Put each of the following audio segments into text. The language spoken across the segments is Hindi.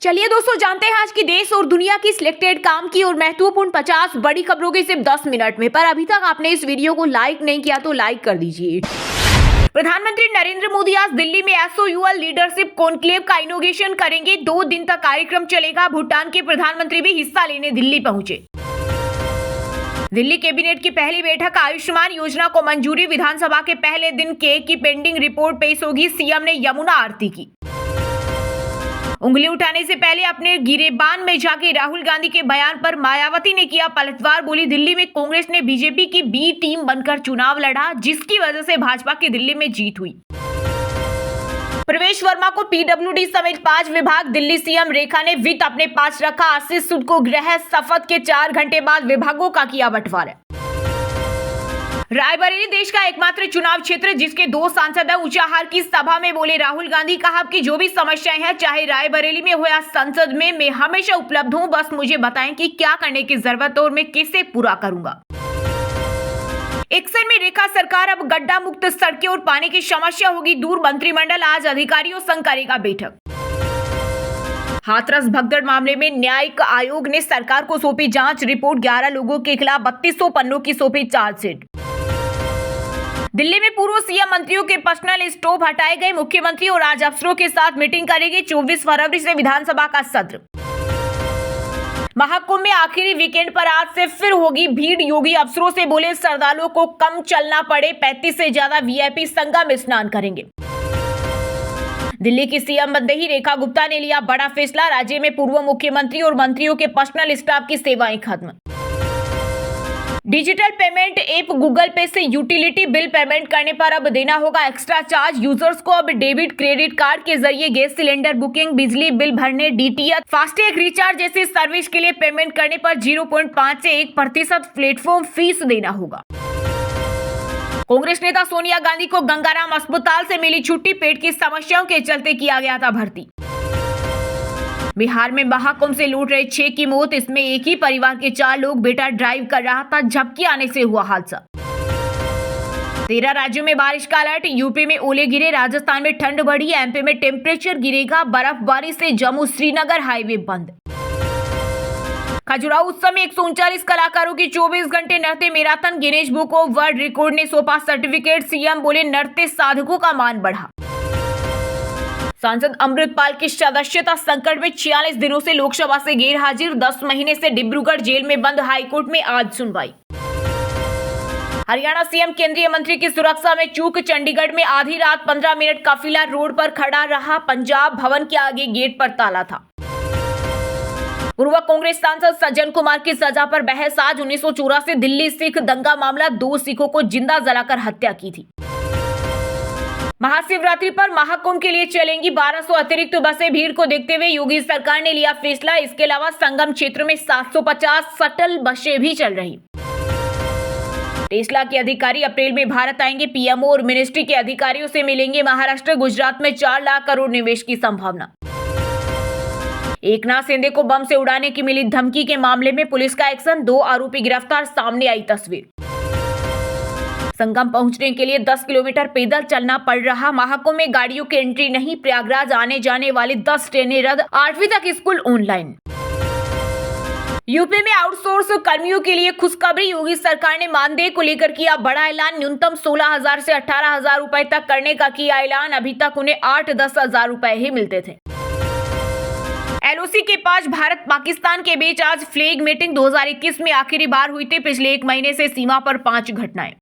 चलिए दोस्तों, जानते हैं आज की देश और दुनिया की सिलेक्टेड काम की और महत्वपूर्ण 50 बड़ी खबरों के सिर्फ 10 मिनट में। पर अभी तक आपने इस वीडियो को लाइक नहीं किया तो लाइक कर दीजिए। प्रधानमंत्री नरेंद्र मोदी आज दिल्ली में एसओयूएल लीडरशिप कॉन्क्लेव का इनॉग्रेशन करेंगे। 2 दिन तक कार्यक्रम चलेगा। भूटान के प्रधानमंत्री भी हिस्सा लेने दिल्ली पहुंचे। दिल्ली कैबिनेट की पहली बैठक आयुष्मान योजना को मंजूरी। विधानसभा के पहले दिन केक की पेंडिंग रिपोर्ट पेश होगी। सीएम ने यमुना आरती की। उंगली उठाने से पहले अपने गिरेबान में जाके राहुल गांधी के बयान पर मायावती ने किया पलटवार। बोली, दिल्ली में कांग्रेस ने बीजेपी की बी टीम बनकर चुनाव लड़ा, जिसकी वजह से भाजपा की दिल्ली में जीत हुई। प्रवेश वर्मा को पीडब्ल्यूडी समेत 5 विभाग। दिल्ली सीएम रेखा ने वित्त अपने पास रखा। आशीष सूद को गृह शपथ के 4 घंटे बाद विभागों का किया बंटवारा। रायबरेली देश का एकमात्र चुनाव क्षेत्र जिसके 2 सांसद हैं। ऊंचाहार की सभा में बोले राहुल गांधी, कहा कि जो भी समस्याएं हैं, चाहे रायबरेली में हो या संसद में, मैं हमेशा उपलब्ध हूं। बस मुझे बताएं कि क्या करने की जरूरत है और मैं किसे पूरा करूंगा। एक्शन में रेखा सरकार, अब गड्ढा मुक्त सड़कें और पानी की समस्या होगी दूर। मंत्रिमंडल आज अधिकारियों संग करेगा बैठक। हाथरस भगदड़ मामले में न्यायिक आयोग ने सरकार को सौंपी जांच रिपोर्ट। 11 लोगों के खिलाफ 3200 पन्नों की सौंपी चार्जशीट। दिल्ली में पूर्व सीएम मंत्रियों के पर्सनल स्टॉप हटाए गए। मुख्यमंत्री और आज अफसरों के साथ मीटिंग करेगी। 24 फरवरी से विधानसभा का सत्र। महाकुंभ में आखिरी वीकेंड पर आज से फिर होगी भीड़। योगी अफसरों से बोले श्रद्धालुओं को कम चलना पड़े। 35 से ज्यादा वीआईपी संगम स्नान करेंगे। दिल्ली की सीएम बनते ही रेखा गुप्ता ने लिया बड़ा फैसला। राज्य में पूर्व मुख्यमंत्री और मंत्रियों के पर्सनल स्टाफ की सेवाएं खत्म। डिजिटल पेमेंट ऐप गूगल पे से यूटिलिटी बिल पेमेंट करने पर अब देना होगा एक्स्ट्रा चार्ज। यूजर्स को अब डेबिट क्रेडिट कार्ड के जरिए गैस सिलेंडर बुकिंग, बिजली बिल भरने, डीटीएच, फास्टैग रिचार्ज जैसी सर्विस के लिए पेमेंट करने पर 0.5 से 1% प्लेटफॉर्म फीस देना होगा। कांग्रेस नेता सोनिया गांधी को गंगाराम अस्पताल से मिली छुट्टी। पेट की समस्याओं के चलते किया गया था भर्ती। बिहार में महाकुंभ से लूट रहे 6 की मौत। इसमें एक ही परिवार के 4 लोग। बेटा ड्राइव कर रहा था, झपकी आने से हुआ हादसा। 13 राज्यों में बारिश का अलर्ट। यूपी में ओले गिरे। राजस्थान में ठंड बढ़ी। एमपी में टेम्परेचर गिरेगा। बर्फबारी से जम्मू श्रीनगर हाईवे बंद। खजुराहो उत्सव में 139 कलाकारों की 24 घंटे नृत्य marathon. Guinness book of world record ने सौंपा सर्टिफिकेट। सीएम बोले नृत्य साधकों का मान बढ़ा। सांसद अमृतपाल की सदस्यता संकट में। 46 दिनों से लोकसभा से गैर हाजिर। 10 महीने से डिब्रूगढ़ जेल में बंद। हाईकोर्ट में आज सुनवाई। हरियाणा सीएम केंद्रीय मंत्री की सुरक्षा में चूक। चंडीगढ़ में आधी रात 15 मिनट काफिला रोड पर खड़ा रहा। पंजाब भवन के आगे गेट पर ताला था। पूर्व कांग्रेस सांसद सज्जन कुमार की सजा पर बहस आज। 1984 दिल्ली सिख दंगा मामला। 2 सिखों को जिंदा जलाकर हत्या की थी। महाशिवरात्रि पर महाकुंभ के लिए चलेंगी 1200 अतिरिक्त बसें। भीड़ को देखते हुए योगी सरकार ने लिया फैसला। इसके अलावा संगम क्षेत्र में 750 शटल बसें भी चल रही। टेस्ला के अधिकारी अप्रैल में भारत आएंगे। पीएमओ और मिनिस्ट्री के अधिकारियों से मिलेंगे। महाराष्ट्र गुजरात में 4 लाख करोड़ निवेश की संभावना। एकनाथ शिंदे को बम से उड़ाने की मिली धमकी के मामले में पुलिस का एक्शन। 2 आरोपी गिरफ्तार। सामने आई तस्वीर। संगम पहुंचने के लिए 10 किलोमीटर पैदल चलना पड़ रहा। महाकुंभ में गाड़ियों की एंट्री नहीं। प्रयागराज आने जाने वाली 10 ट्रेनें रद्द। 8वीं तक स्कूल ऑनलाइन। यूपी में आउटसोर्स कर्मियों के लिए खुशखबरी। योगी सरकार ने मानदेय को लेकर किया बड़ा ऐलान। न्यूनतम 16,000 से 18,000 रुपए तक करने का किया ऐलान। अभी तक उन्हें 8-10 हजार रुपए ही मिलते थे। एलओसी के पास भारत पाकिस्तान के बीच आज फ्लैग मीटिंग 2021 में आखिरी बार हुई थी। पिछले 1 महीने से सीमा पर 5 घटनाएं।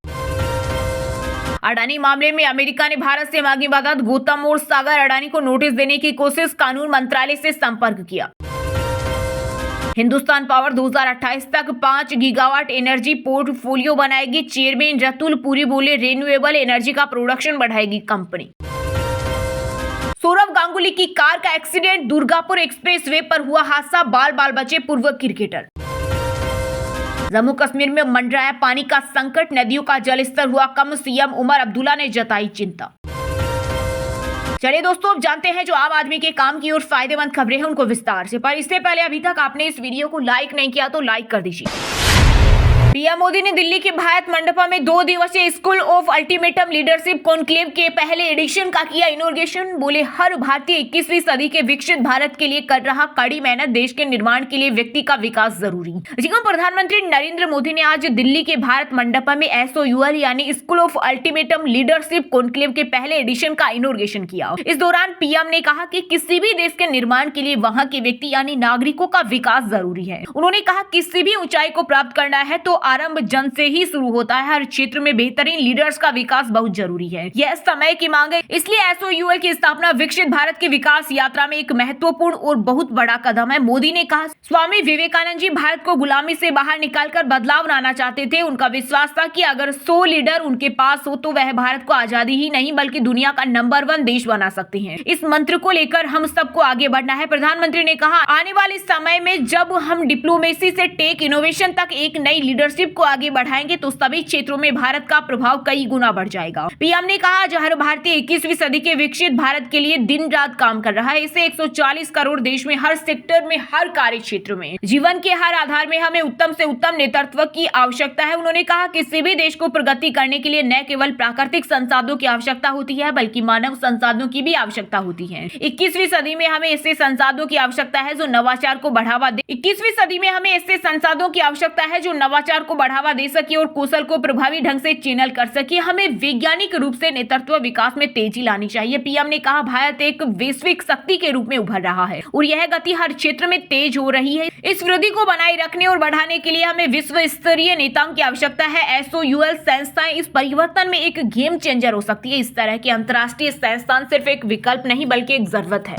अडानी मामले में अमेरिका ने भारत से मांगी मदद। गौतम और सागर अडानी को नोटिस देने की कोशिश। कानून मंत्रालय से संपर्क किया। हिंदुस्तान पावर 2028 तक 5 गीगावाट एनर्जी पोर्टफोलियो बनाएगी। चेयरमैन रतुल पुरी बोले रिन्यूएबल एनर्जी का प्रोडक्शन बढ़ाएगी कंपनी। सौरव गांगुली की कार का एक्सीडेंट। दुर्गापुर एक्सप्रेसवे पर हुआ हादसा। बाल बाल बचे पूर्व क्रिकेटर। जम्मू कश्मीर में मंडराया पानी का संकट। नदियों का जलस्तर हुआ कम। सीएम उमर अब्दुल्ला ने जताई चिंता। चलिए दोस्तों, अब जानते हैं जो आम आदमी के काम की और फायदेमंद खबरें हैं उनको विस्तार से। पर इससे पहले अभी तक आपने इस वीडियो को लाइक नहीं किया तो लाइक कर दीजिए। पीएम मोदी ने दिल्ली के भारत मंडपम में 2 दिवसीय school of ultimatum leadership conclave के पहले एडिशन का किया इनॉग्रेशन। बोले, हर भारतीय 21वीं सदी के विकसित भारत के लिए कर रहा कड़ी मेहनत, देश के निर्माण के लिए व्यक्ति का विकास जरूरी। जी हां, प्रधानमंत्री नरेंद्र मोदी ने आज दिल्ली के भारत मंडपम में SOUL यानी school of ultimatum leadership conclave के पहले एडिशन का इनॉग्रेशन किया। इस दौरान पीएम ने कहा कि किसी भी देश के निर्माण के लिए वहां के व्यक्ति यानी नागरिकों का विकास जरूरी है। उन्होंने कहा, किसी भी ऊंचाई को प्राप्त करना है तो आरंभ जन से ही शुरू होता है। हर क्षेत्र में बेहतरीन लीडर्स का विकास बहुत जरूरी है, यह समय की मांग है। इसलिए SOUL की स्थापना विकसित भारत की विकास यात्रा में एक महत्वपूर्ण और बहुत बड़ा कदम है। मोदी ने कहा, स्वामी विवेकानंद जी भारत को गुलामी से बाहर निकालकर बदलाव लाना चाहते थे। उनका विश्वास था कि अगर 100 लीडर उनके पास हो तो वह भारत को आजादी ही नहीं बल्कि दुनिया का नंबर 1 देश बना सकते हैं। इस मंत्र को लेकर हम सबको आगे बढ़ना है। प्रधानमंत्री ने कहा, आने वाले समय में जब हम डिप्लोमेसी से टेक इनोवेशन तक एक नई लीडरशिप को आगे बढ़ाएंगे तो सभी क्षेत्रों में भारत का प्रभाव कई गुना बढ़ जाएगा। पीएम ने कहा, जो हर भारतीय 21वीं सदी के विकसित भारत के लिए दिन रात काम कर रहा है। इसे 140 करोड़ देश में हर सेक्टर में, हर कार्य क्षेत्र में, जीवन के हर आधार में हमें उत्तम से उत्तम नेतृत्व की आवश्यकता है। उन्होंने कहा, किसी भी देश को प्रगति करने के लिए न केवल प्राकृतिक संसाधनों की आवश्यकता होती है बल्कि मानव संसाधनों की भी आवश्यकता होती है। 21वीं सदी में हमें ऐसे संसाधनों की आवश्यकता है जो नवाचार को बढ़ावा दे। 21वीं सदी में हमें ऐसे संसाधनों की आवश्यकता है जो नवाचार को बढ़ावा दे सके और कौशल को प्रभावी ढंग से चैनल कर सके। हमें वैज्ञानिक रूप से नेतृत्व विकास में तेजी लानी चाहिए। पीएम ने कहा, भारत एक वैश्विक शक्ति के रूप में उभर रहा है और यह गति हर क्षेत्र में तेज हो रही है। इस वृद्धि को बनाए रखने और बढ़ाने के लिए हमें विश्व स्तरीय नेताओं की आवश्यकता है। SOUL संस्थाएं इस परिवर्तन में एक गेम चेंजर हो सकती है। इस तरह के अंतर्राष्ट्रीय संस्थान सिर्फ एक विकल्प नहीं बल्कि एक जरूरत है।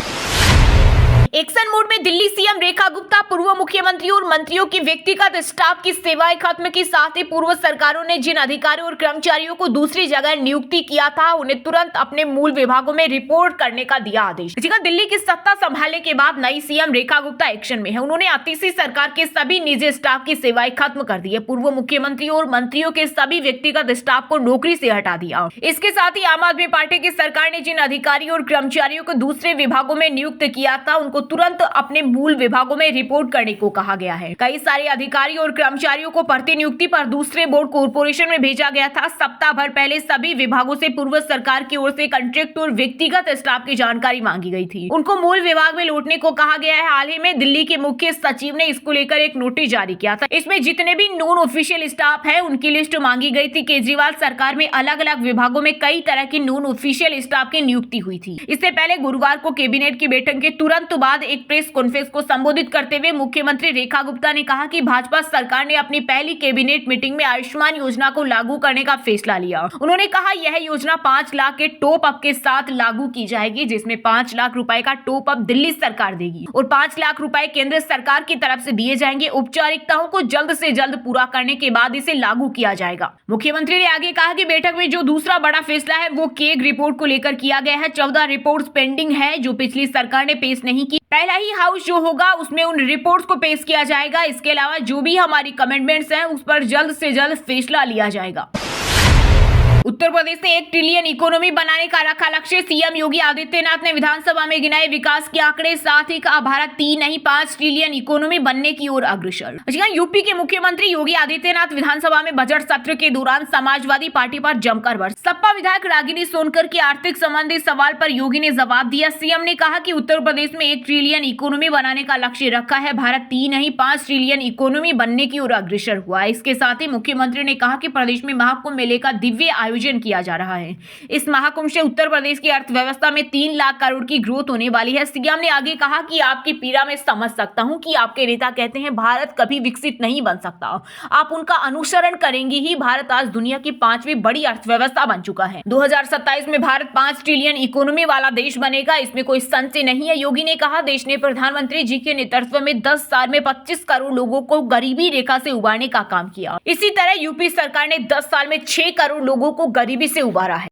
एक्शन मोड में दिल्ली सीएम रेखा गुप्ता, पूर्व मुख्यमंत्री और मंत्रियों की व्यक्तिगत स्टाफ की सेवाएं खत्म की। साथ ही पूर्व सरकारों ने जिन अधिकारियों और कर्मचारियों को दूसरी जगह नियुक्ति किया था उन्हें तुरंत अपने मूल विभागों में रिपोर्ट करने का दिया आदेश। दिल्ली की सत्ता संभालने के बाद नई सीएम रेखा गुप्ता एक्शन में है। उन्होंने आतिशी सरकार के सभी निजी स्टाफ की सेवाएं खत्म कर दी है। पूर्व मुख्यमंत्री और मंत्रियों के सभी व्यक्तिगत स्टाफ को नौकरी से हटा दिया। इसके साथ ही आम आदमी पार्टी की सरकार ने जिन अधिकारियों और कर्मचारियों को दूसरे विभागों में नियुक्त किया था उनको तुरंत अपने मूल विभागों में रिपोर्ट करने को कहा गया है। कई सारे अधिकारी और कर्मचारियों को प्रतिनियुक्ति पर दूसरे बोर्ड कॉर्पोरेशन में भेजा गया था। सप्ताह भर पहले सभी विभागों से पूर्व सरकार की ओर से कॉन्ट्रैक्ट और व्यक्तिगत स्टाफ की जानकारी मांगी गई थी। उनको मूल विभाग में लौटने को कहा गया है। हाल ही में दिल्ली के मुख्य सचिव ने इसको लेकर एक नोटिस जारी किया था। इसमें जितने भी नॉन ऑफिशियल स्टाफ है उनकी लिस्ट मांगी गई थी। केजरीवाल सरकार में अलग अलग विभागों में कई तरह की नॉन ऑफिशियल स्टाफ की नियुक्ति हुई थी। इससे पहले गुरुवार को कैबिनेट की बैठक के तुरंत बाद एक प्रेस कॉन्फ्रेंस को संबोधित करते हुए मुख्यमंत्री रेखा गुप्ता ने कहा कि भाजपा सरकार ने अपनी पहली कैबिनेट मीटिंग में आयुष्मान योजना को लागू करने का फैसला लिया। उन्होंने कहा, यह योजना 5 लाख के टॉप अप के साथ लागू की जाएगी, जिसमें 5 लाख रुपए का टॉप अप दिल्ली सरकार देगी और 5 लाख रुपए केंद्र सरकार की तरफ से दिए जाएंगे। औपचारिकताओं को जल्द से जल्द पूरा करने के बाद इसे लागू किया जाएगा। मुख्यमंत्री ने आगे कहा कि बैठक में जो दूसरा बड़ा फैसला है वो केग रिपोर्ट को लेकर किया गया है। 14 रिपोर्ट्स पेंडिंग है जो पिछली सरकार ने पेश नहीं की। पहला ही हाउस जो होगा उसमें उन रिपोर्ट्स को पेश किया जाएगा। इसके अलावा जो भी हमारी कमेंटमेंट्स हैं उस पर जल्द से जल्द फैसला लिया जाएगा। उत्तर प्रदेश ने 1 ट्रिलियन इकोनॉमी बनाने का रखा लक्ष्य। सीएम योगी आदित्यनाथ ने विधानसभा में गिनाए विकास के आंकड़े। साथ ही कहा, भारत 3 नहीं 5 ट्रिलियन इकोनॉमी बनने की ओर अग्रसर। यूपी के मुख्यमंत्री योगी आदित्यनाथ विधानसभा में बजट सत्र के दौरान समाजवादी पार्टी पर जमकर बरसे। सपा विधायक रागिनी सोनकर के आर्थिक संबंधी सवाल पर योगी ने जवाब दिया। सीएम ने कहा कि उत्तर प्रदेश में 1 ट्रिलियन इकोनॉमी बनाने का लक्ष्य रखा है। भारत 3 नहीं 5 ट्रिलियन इकोनॉमी बनने की ओर अग्रसर हुआ है। इसके साथ ही मुख्यमंत्री ने कहा कि प्रदेश में महाकुंभ मेले का दिव्य आयोजन किया जा रहा है। इस महाकुंभ से उत्तर प्रदेश की अर्थव्यवस्था में 3 लाख करोड़ की ग्रोथ होने वाली है। सीएम ने आगे कहा कि आपकी पीड़ा में समझ सकता हूं कि आपके नेता कहते हैं भारत कभी विकसित नहीं बन सकता। आप उनका अनुसरण करेंगे ही। भारत आज दुनिया की 5वीं बड़ी अर्थव्यवस्था बन चुका है। 2027 में भारत 5 ट्रिलियन इकोनॉमी वाला देश बनेगा, इसमें कोई संशय नहीं है। योगी ने कहा, देश ने प्रधानमंत्री जी के नेतृत्व में 10 साल में 25 करोड़ लोगों को गरीबी रेखा से उबारने का काम किया। इसी तरह यूपी सरकार ने 10 साल में 6 करोड़ लोगों को गरीबी से उबारा है।